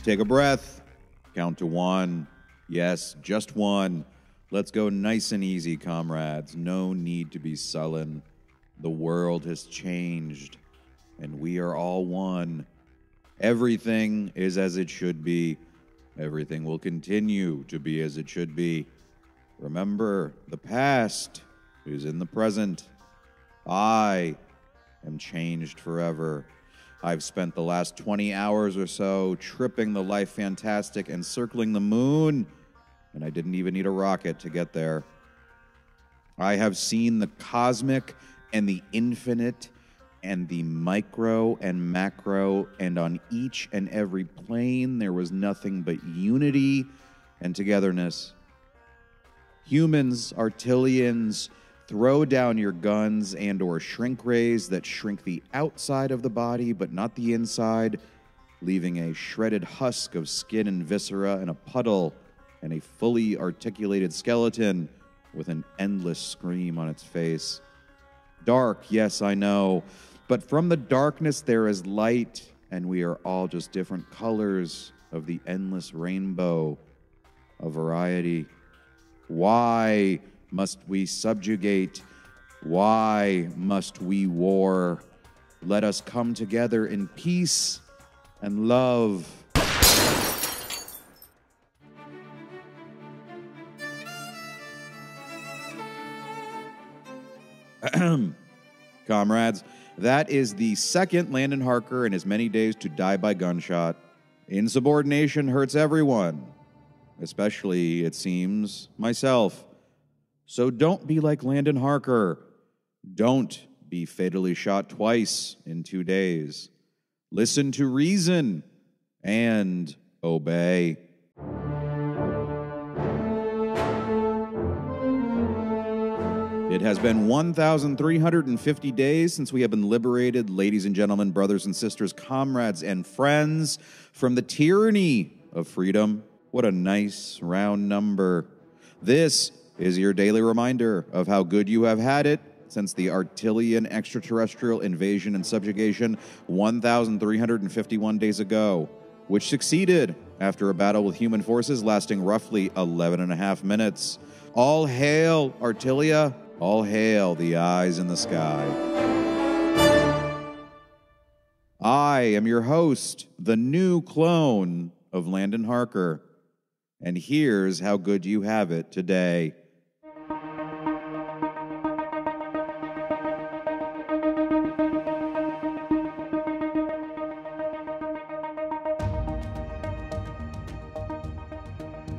Take a breath. Count to 1. Yes, just 1. Let's go nice and easy, comrades. No need to be sullen. The world has changed, and we are all one. Everything is as it should be. Everything will continue to be as it should be. Remember, the past is in the present. I am changed forever. I've spent the last 20 hours or so tripping the life fantastic and circling the moon, and I didn't even need a rocket to get there. I have seen the cosmic and the infinite and the micro and macro, and on each and every plane there was nothing but unity and togetherness. Humans, Artillians, throw down your guns and or shrink rays that shrink the outside of the body but not the inside, leaving a shredded husk of skin and viscera and a puddle and a fully articulated skeleton with an endless scream on its face. Dark, yes, I know, but from the darkness there is light, and we are all just different colors of the endless rainbow of variety. Why must we subjugate? Why must we war? Let us come together in peace and love. Comrades, that is the second Landon Harker in his many days to die by gunshot. Insubordination hurts everyone, especially, it seems, myself. So don't be like Landon Harker. Don't be fatally shot twice in 2 days. Listen to reason and obey. It has been 1,350 days since we have been liberated, ladies and gentlemen, brothers and sisters, comrades and friends, from the tyranny of freedom. What a nice round number. This is your daily reminder of how good you have had it since the Artillian extraterrestrial invasion and subjugation 1,351 days ago, which succeeded after a battle with human forces lasting roughly 11 and a half minutes. All hail, Artillia. All hail the eyes in the sky. I am your host, the new clone of Landon Harker, and here's how good you have it today.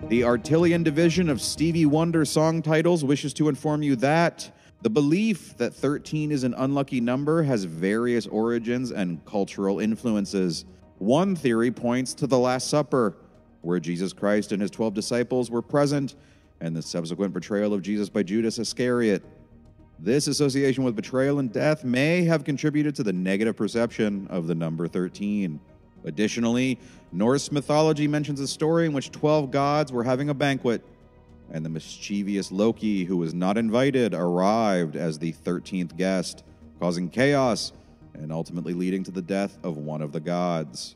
The Artillian division of Stevie Wonder song titles wishes to inform you that the belief that 13 is an unlucky number has various origins and cultural influences. One theory points to the Last Supper, where Jesus Christ and his 12 disciples were present, and the subsequent betrayal of Jesus by Judas Iscariot. This association with betrayal and death may have contributed to the negative perception of the number 13. Additionally, Norse mythology mentions a story in which 12 gods were having a banquet, and the mischievous Loki, who was not invited, arrived as the 13th guest, causing chaos and ultimately leading to the death of one of the gods.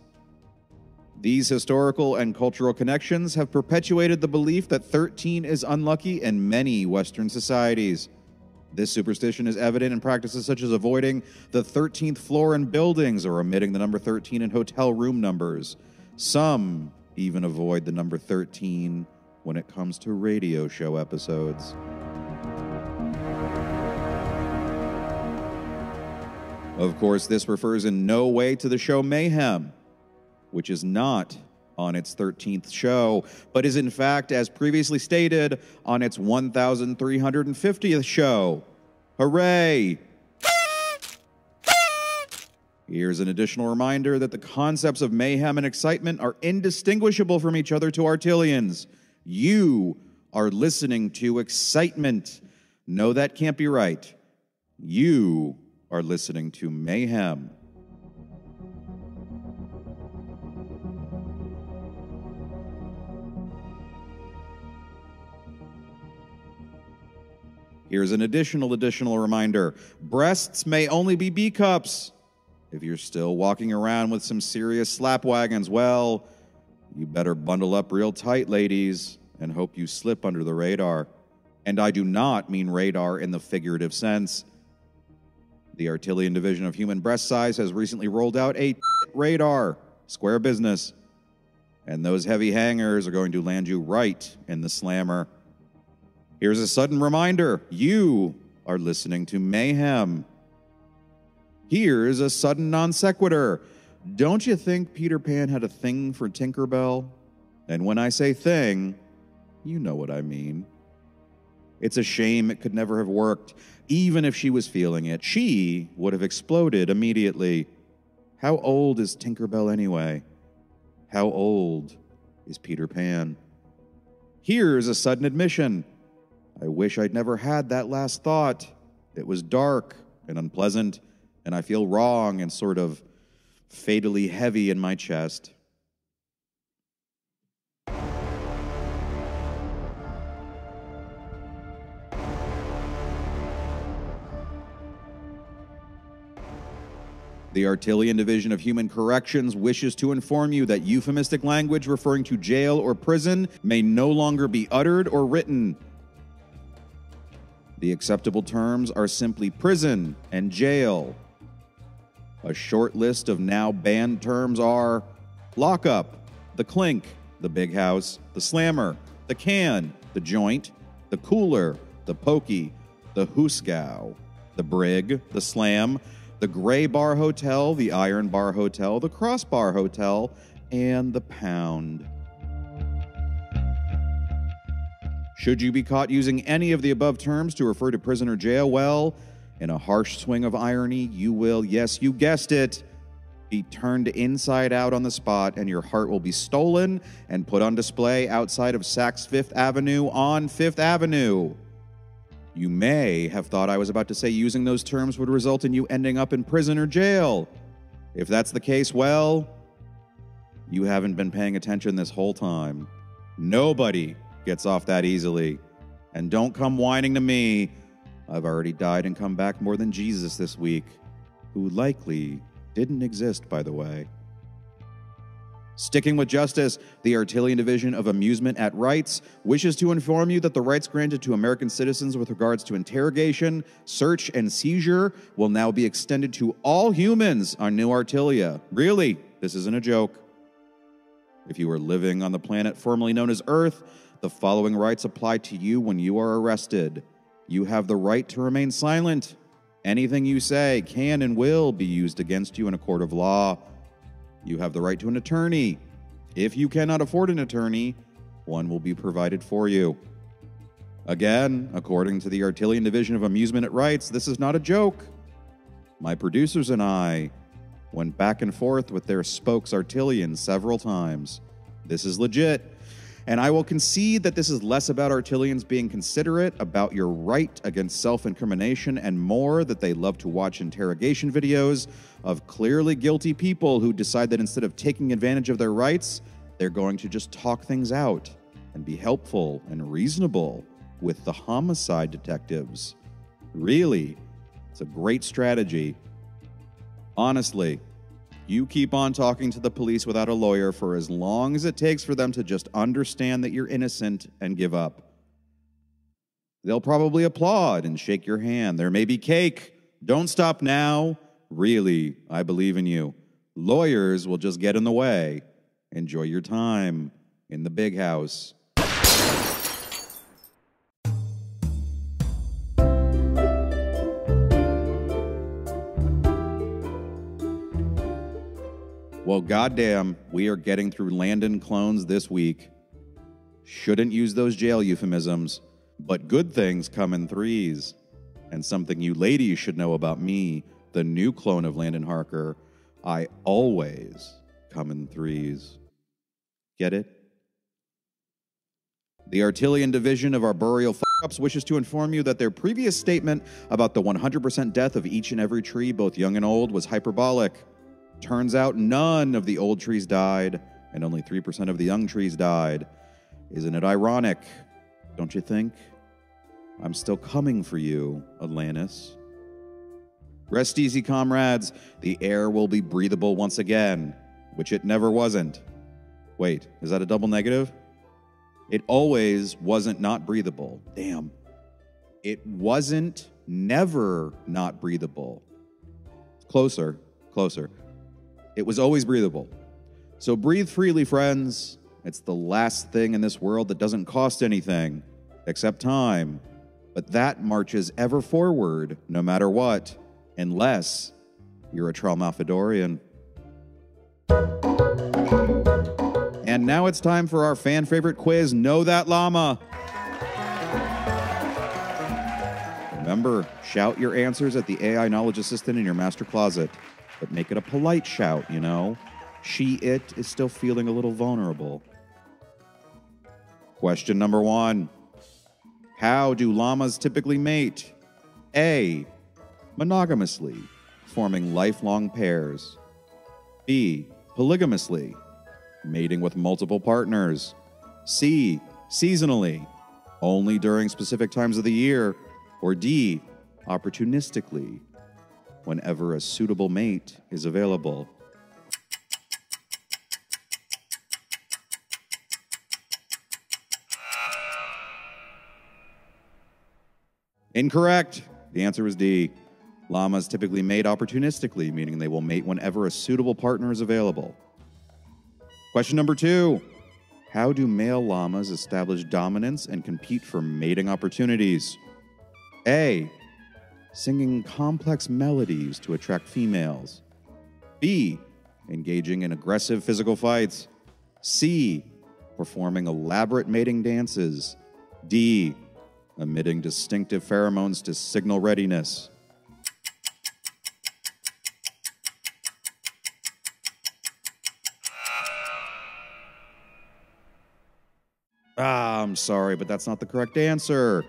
These historical and cultural connections have perpetuated the belief that 13 is unlucky in many Western societies. This superstition is evident in practices such as avoiding the 13th floor in buildings or omitting the number 13 in hotel room numbers. Some even avoid the number 13 when it comes to radio show episodes. Of course, this refers in no way to the show Mayhem, which is not on its 13th show, but is in fact, as previously stated, on its 1,350th show. Hooray! Here's an additional reminder that the concepts of mayhem and excitement are indistinguishable from each other to Artillians. You are listening to excitement. No, that can't be right. You are listening to mayhem. Here's an additional reminder. Breasts may only be B cups. If you're still walking around with some serious slap wagons, well, You better bundle up real tight, ladies, and hope you slip under the radar. And I do not mean radar in the figurative sense. The Artilian Division of Human Breast Size has recently rolled out a radar. Square business. And those heavy hangers are going to land you right in the slammer. Here's a sudden reminder. You are listening to Mayhem. Here's a sudden non sequitur. Don't you think Peter Pan had a thing for Tinkerbell? And when I say thing, you know what I mean. It's a shame it could never have worked. Even if she was feeling it, she would have exploded immediately. How old is Tinkerbell anyway? How old is Peter Pan? Here's a sudden admission. I wish I'd never had that last thought. It was dark and unpleasant, and I feel wrong and sort of fatally heavy in my chest. The Artilian Division of Human Corrections wishes to inform you that euphemistic language referring to jail or prison may no longer be uttered or written. The acceptable terms are simply prison and jail. A short list of now banned terms are lockup, the clink, the big house, the slammer, the can, the joint, the cooler, the pokey, the hooskow, the brig, the slam, the Gray Bar Hotel, the Iron Bar Hotel, the Crossbar Hotel, and the Pound. Should you be caught using any of the above terms to refer to prison or jail, well, in a harsh swing of irony, you will, yes, you guessed it, be turned inside out on the spot, and your heart will be stolen and put on display outside of Saks Fifth Avenue on Fifth Avenue. You may have thought I was about to say using those terms would result in you ending up in prison or jail. If that's the case, well, you haven't been paying attention this whole time. Nobody gets off that easily. And don't come whining to me. I've already died and come back more than Jesus this week, who likely didn't exist, by the way. Sticking with justice, the Artilian Division of Amusement at Rights wishes to inform you that the rights granted to American citizens with regards to interrogation, search, and seizure will now be extended to all humans on New Artilia. Really, this isn't a joke. If you are living on the planet formerly known as Earth, the following rights apply to you when you are arrested. You have the right to remain silent. Anything you say can and will be used against you in a court of law. You have the right to an attorney. If you cannot afford an attorney, one will be provided for you. Again, according to the Artilian Division of Amusement at Rights, this is not a joke. My producers and I went back and forth with their spokes Artilians several times. This is legit. And I will concede that this is less about Artilians being considerate about your right against self-incrimination and more that they love to watch interrogation videos of clearly guilty people who decide that instead of taking advantage of their rights, they're going to just talk things out and be helpful and reasonable with the homicide detectives. Really, it's a great strategy. Honestly, you keep on talking to the police without a lawyer for as long as it takes for them to just understand that you're innocent and give up. They'll probably applaud and shake your hand. There may be cake. Don't stop now. Really, I believe in you. Lawyers will just get in the way. Enjoy your time in the big house. Well, goddamn, we are getting through Landon clones this week. Shouldn't use those jail euphemisms, but good things come in threes. And something you ladies should know about me, the new clone of Landon Harker, I always come in threes. Get it? The Artilian Division of Arboreal F***ups wishes to inform you that their previous statement about the 100% death of each and every tree, both young and old, was hyperbolic. Turns out none of the old trees died, and only 3% of the young trees died. Isn't it ironic? Don't you think? I'm still coming for you, Atlantis. Rest easy, comrades. The air will be breathable once again, which it never wasn't. Wait, is that a double negative? It always wasn't not breathable. Damn. It wasn't never not breathable. Closer. It was always breathable. So breathe freely, friends. It's the last thing in this world that doesn't cost anything, except time. But that marches ever forward, no matter what, unless you're a Traumalfidorian. And now it's time for our fan favorite quiz, Know That Llama. Remember, shout your answers at the AI knowledge assistant in your master closet, but make it a polite shout, you know? It is still feeling a little vulnerable. Question number 1. How do llamas typically mate? A. Monogamously, forming lifelong pairs. B. Polygamously, mating with multiple partners. C. Seasonally, only during specific times of the year. Or D. Opportunistically, whenever a suitable mate is available. Incorrect. The answer is D. Llamas typically mate opportunistically, meaning they will mate whenever a suitable partner is available. Question number 2. How do male llamas establish dominance and compete for mating opportunities? A. Singing complex melodies to attract females. B. Engaging in aggressive physical fights. C. Performing elaborate mating dances. D. Emitting distinctive pheromones to signal readiness. I'm sorry, but that's not the correct answer.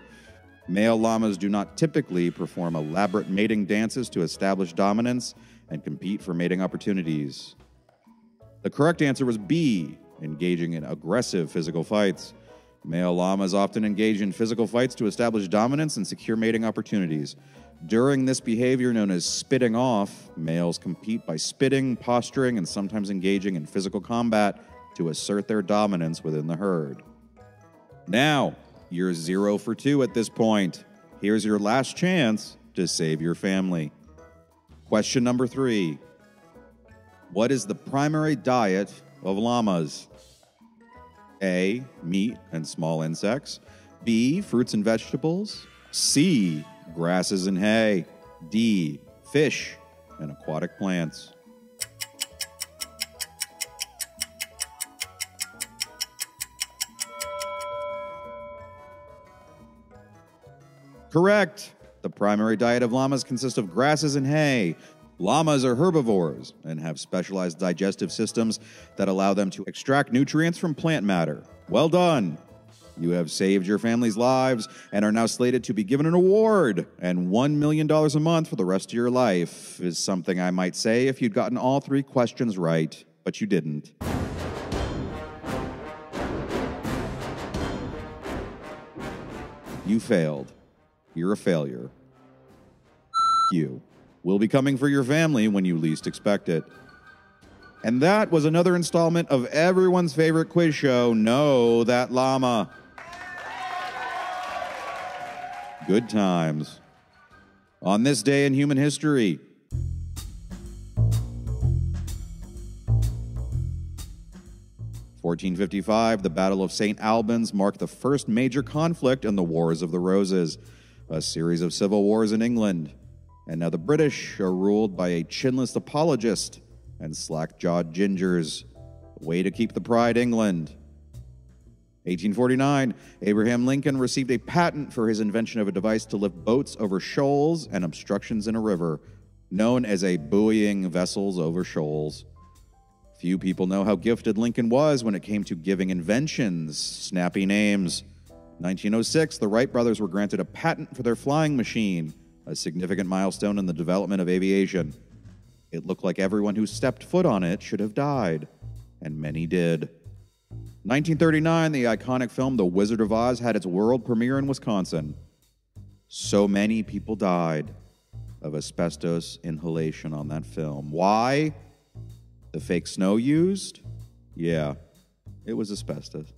Male llamas do not typically perform elaborate mating dances to establish dominance and compete for mating opportunities. The correct answer was B, engaging in aggressive physical fights. Male llamas often engage in physical fights to establish dominance and secure mating opportunities. During this behavior, known as spitting off, males compete by spitting, posturing, and sometimes engaging in physical combat to assert their dominance within the herd. Now, you're 0 for 2 at this point. Here's your last chance to save your family. Question number 3. What is the primary diet of llamas? A. Meat and small insects. B. Fruits and vegetables. C. Grasses and hay. D. Fish and aquatic plants. Correct. The primary diet of llamas consists of grasses and hay. Llamas are herbivores and have specialized digestive systems that allow them to extract nutrients from plant matter. Well done. You have saved your family's lives and are now slated to be given an award. And $1 million a month for the rest of your life is something I might say if you'd gotten all 3 questions right, but you didn't. You failed. You're a failure. You will be coming for your family when you least expect it. And that was another installment of everyone's favorite quiz show, Know That Llama. Good times. On this day in human history, 1455, the Battle of St. Albans marked the first major conflict in the Wars of the Roses, a series of civil wars in England. And now the British are ruled by a chinless apologist and slack-jawed gingers. Way to keep the pride, England. 1849, Abraham Lincoln received a patent for his invention of a device to lift boats over shoals and obstructions in a river, known as a buoying vessels over shoals. Few people know how gifted Lincoln was when it came to giving inventions snappy names. 1906, the Wright brothers were granted a patent for their flying machine, a significant milestone in the development of aviation. It looked like everyone who stepped foot on it should have died, and many did. 1939, the iconic film The Wizard of Oz had its world premiere in Wisconsin. So many people died of asbestos inhalation on that film. Why? The fake snow used? Yeah, It was asbestos.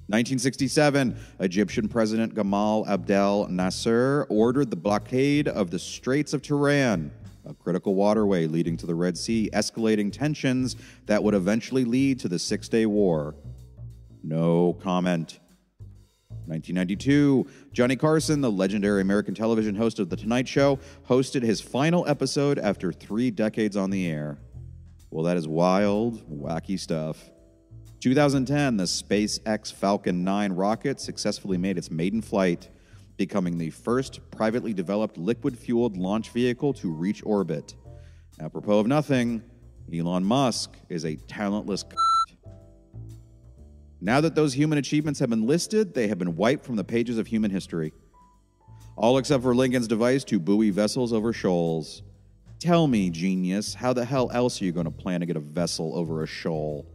1967, Egyptian President Gamal Abdel Nasser ordered the blockade of the Straits of Tiran, a critical waterway leading to the Red Sea, escalating tensions that would eventually lead to the Six-Day War. No comment. 1992, Johnny Carson, the legendary American television host of The Tonight Show, hosted his final episode after 3 decades on the air. Well, that is wild, wacky stuff. 2010, the SpaceX Falcon 9 rocket successfully made its maiden flight, becoming the first privately developed liquid-fueled launch vehicle to reach orbit. Apropos of nothing, Elon Musk is a talentless c***. Now that those human achievements have been listed, they have been wiped from the pages of human history. All except for Lincoln's device to buoy vessels over shoals. Tell me, genius, how the hell else are you going to plan to get a vessel over a shoal?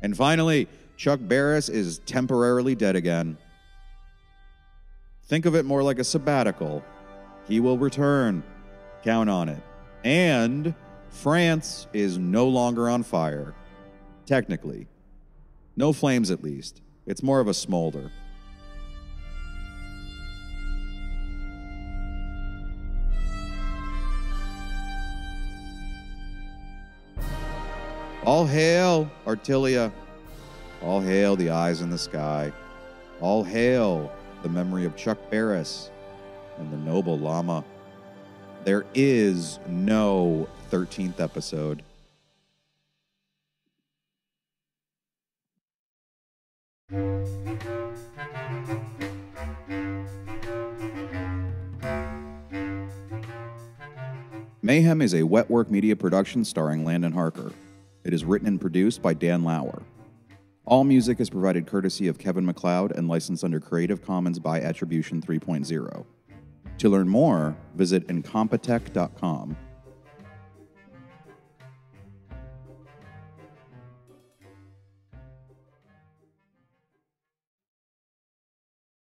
And finally, Chuck Barris is temporarily dead again. Think of it more like a sabbatical. He will return. Count on it. And France is no longer on fire. Technically. No flames, at least. It's more of a smolder. All hail, Artilia. All hail the eyes in the sky. All hail the memory of Chuck Barris and the noble llama. There is no 13th episode. Mayhem is a Wetwork Media production starring Landon Harker. It is written and produced by Dan Lauer. All music is provided courtesy of Kevin MacLeod and licensed under Creative Commons by Attribution 3.0. To learn more, visit incompetech.com.